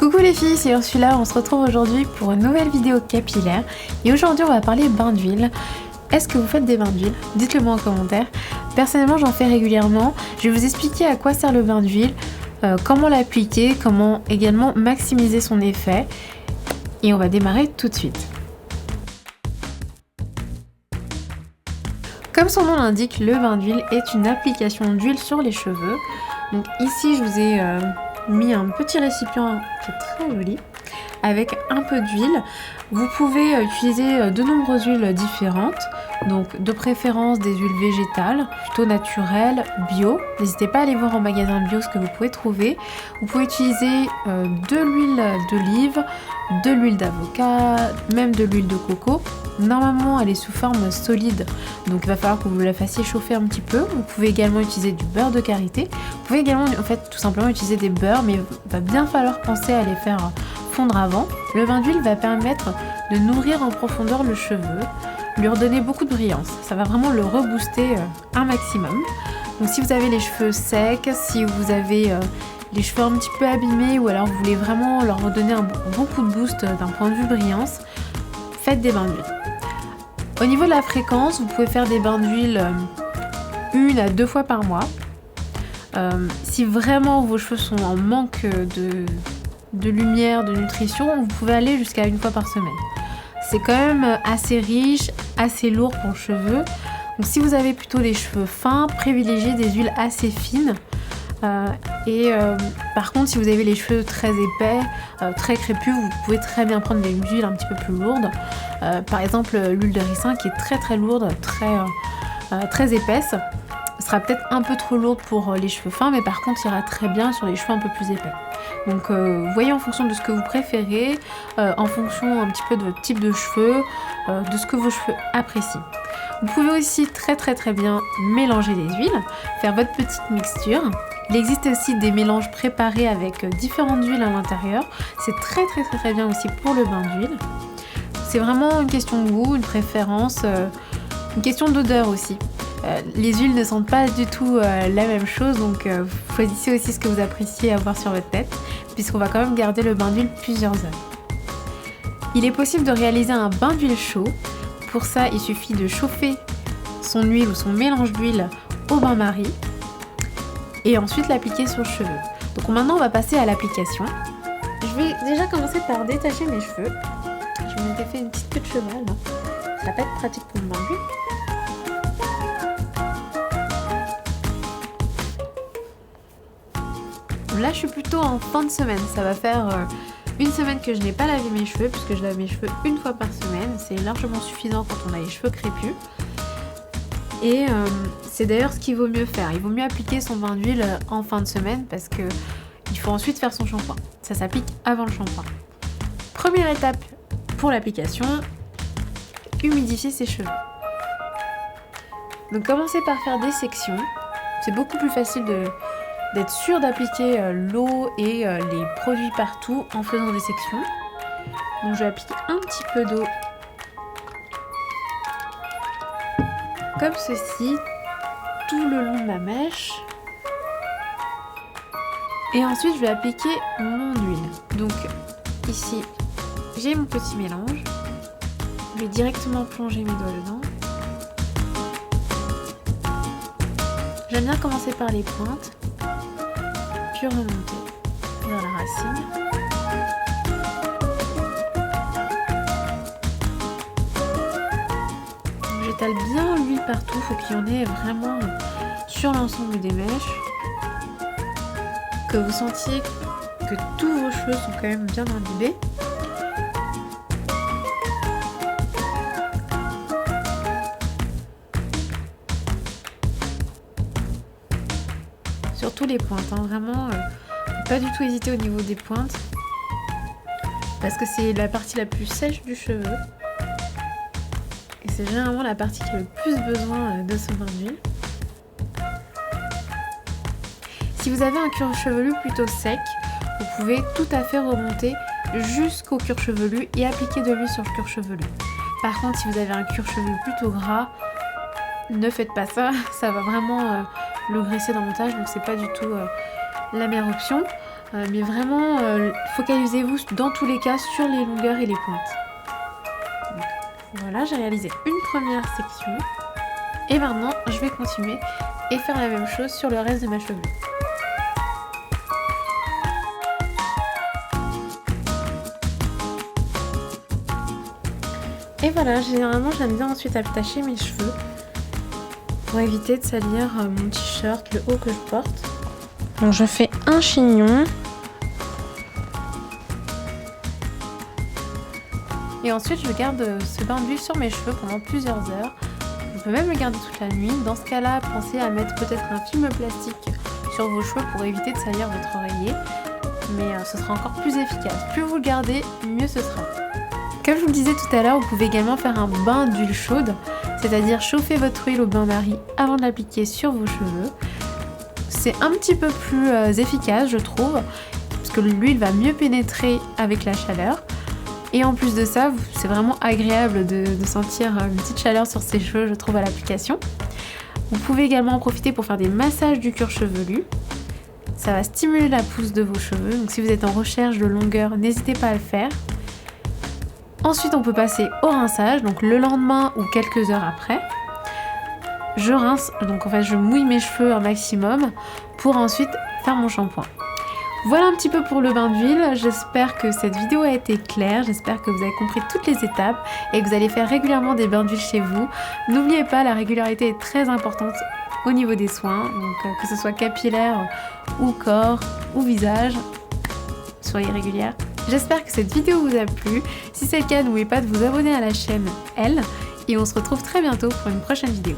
Coucou les filles, c'est Ursula, on se retrouve aujourd'hui pour une nouvelle vidéo capillaire et aujourd'hui on va parler bain d'huile. Est-ce que vous faites des bains d'huile? Dites-le moi en commentaire. Personnellement j'en fais régulièrement, je vais vous expliquer à quoi sert le bain d'huile, comment l'appliquer, comment également maximiser son effet et on va démarrer tout de suite. Comme son nom l'indique, le bain d'huile est une application d'huile sur les cheveux. Donc ici je vous ai mis un petit récipient qui est très joli avec un peu d'huile. Vous pouvez utiliser de nombreuses huiles différentes, donc de préférence des huiles végétales, plutôt naturelles, bio. N'hésitez pas à aller voir en magasin bio ce que vous pouvez trouver. Vous pouvez utiliser de l'huile d'olive, de l'huile d'avocat, même de l'huile de coco. Normalement elle est sous forme solide, donc il va falloir que vous la fassiez chauffer un petit peu. Vous pouvez également utiliser du beurre de karité. Vous pouvez également en fait tout simplement utiliser des beurres, mais il va bien falloir penser à les faire fondre avant. Le bain d'huile va permettre de nourrir en profondeur le cheveu, lui redonner beaucoup de brillance. Ça va vraiment le rebooster un maximum. Donc si vous avez les cheveux secs, si vous avez les cheveux un petit peu abîmés ou alors vous voulez vraiment leur redonner un bon coup de boost d'un point de vue brillance, faites des bains d'huile. Au niveau de la fréquence, vous pouvez faire des bains d'huile 1 à 2 fois par mois. Si vraiment vos cheveux sont en manque de lumière, de nutrition, vous pouvez aller jusqu'à 1 fois par semaine. C'est quand même assez riche, assez lourd pour le cheveu. Donc si vous avez plutôt des cheveux fins, privilégiez des huiles assez fines. Par contre, si vous avez les cheveux très épais, très crépus, vous pouvez très bien prendre des huiles un petit peu plus lourdes. Par exemple, l'huile de ricin qui est très lourde, très épaisse. Sera peut-être un peu trop lourde pour les cheveux fins, mais par contre ira très bien sur les cheveux un peu plus épais. Donc voyez en fonction de ce que vous préférez, en fonction un petit peu de votre type de cheveux, de ce que vos cheveux apprécient. Vous pouvez aussi très bien mélanger les huiles, faire votre petite mixture. Il existe aussi des mélanges préparés avec différentes huiles à l'intérieur. C'est très bien aussi pour le bain d'huile. C'est vraiment une question de goût, une préférence, une question d'odeur aussi. Les huiles ne sentent pas du tout la même chose, donc vous choisissez aussi ce que vous appréciez avoir sur votre tête, puisqu'on va quand même garder le bain d'huile plusieurs heures. Il est possible de réaliser un bain d'huile chaud. Pour ça, il suffit de chauffer son huile ou son mélange d'huile au bain-marie et ensuite l'appliquer sur le cheveu. Donc maintenant, on va passer à l'application. Je vais déjà commencer par détacher mes cheveux. Je m'étais fait une petite queue de cheval. Ça va pas être pratique pour le bain d'huile. Là je suis plutôt en fin de semaine, ça va faire une semaine que je n'ai pas lavé mes cheveux puisque je lave mes cheveux 1 fois par semaine, c'est largement suffisant quand on a les cheveux crépus. Et c'est d'ailleurs ce qu'il vaut mieux faire, il vaut mieux appliquer son bain d'huile en fin de semaine parce que il faut ensuite faire son shampoing, ça s'applique avant le shampoing. Première étape pour l'application, humidifier ses cheveux. Donc commencez par faire des sections, c'est beaucoup plus facile d'être sûr d'appliquer l'eau et les produits partout en faisant des sections. Donc je vais appliquer un petit peu d'eau comme ceci tout le long de ma mèche. Et ensuite je vais appliquer mon huile. Donc ici j'ai mon petit mélange. Je vais directement plonger mes doigts dedans. J'aime bien commencer par les pointes. Puis remonter vers la racine. J'étale bien l'huile partout, il faut qu'il y en ait vraiment sur l'ensemble des mèches. Que vous sentiez que tous vos cheveux sont quand même bien imbibés. Surtout les pointes, hein, vraiment, pas du tout hésiter au niveau des pointes parce que c'est la partie la plus sèche du cheveu et c'est généralement la partie qui a le plus besoin de ce bain d'huile. Si vous avez un cuir chevelu plutôt sec, vous pouvez tout à fait remonter jusqu'au cuir chevelu et appliquer de l'huile sur le cuir chevelu. Par contre, si vous avez un cuir chevelu plutôt gras, ne faites pas ça, ça va vraiment le graisser davantage, donc c'est pas du tout la meilleure option. Mais vraiment, focalisez-vous dans tous les cas sur les longueurs et les pointes. Donc, voilà, j'ai réalisé une première section. Et maintenant, je vais continuer et faire la même chose sur le reste de ma chevelure. Et voilà, généralement j'aime bien ensuite attacher mes cheveux pour éviter de salir mon t-shirt, le haut que je porte. Donc je fais un chignon. Et ensuite je garde ce bain d'huile sur mes cheveux pendant plusieurs heures. Je peux même le garder toute la nuit. Dans ce cas-là, pensez à mettre peut-être un film plastique sur vos cheveux pour éviter de salir votre oreiller. Mais ce sera encore plus efficace. Plus vous le gardez, mieux ce sera. Comme je vous le disais tout à l'heure, vous pouvez également faire un bain d'huile chaude, c'est-à-dire chauffer votre huile au bain-marie avant de l'appliquer sur vos cheveux. C'est un petit peu plus efficace, je trouve, parce que l'huile va mieux pénétrer avec la chaleur. Et en plus de ça, c'est vraiment agréable de sentir une petite chaleur sur ses cheveux, je trouve, à l'application. Vous pouvez également en profiter pour faire des massages du cuir chevelu. Ça va stimuler la pousse de vos cheveux, donc si vous êtes en recherche de longueur, n'hésitez pas à le faire. Ensuite, on peut passer au rinçage, donc le lendemain ou quelques heures après. Je rince, donc en fait je mouille mes cheveux un maximum pour ensuite faire mon shampoing. Voilà un petit peu pour le bain d'huile, j'espère que cette vidéo a été claire, j'espère que vous avez compris toutes les étapes et que vous allez faire régulièrement des bains d'huile chez vous. N'oubliez pas, la régularité est très importante au niveau des soins, donc que ce soit capillaire ou corps ou visage, soyez régulière. J'espère que cette vidéo vous a plu. Si c'est le cas, n'oubliez pas de vous abonner à la chaîne Elle et on se retrouve très bientôt pour une prochaine vidéo.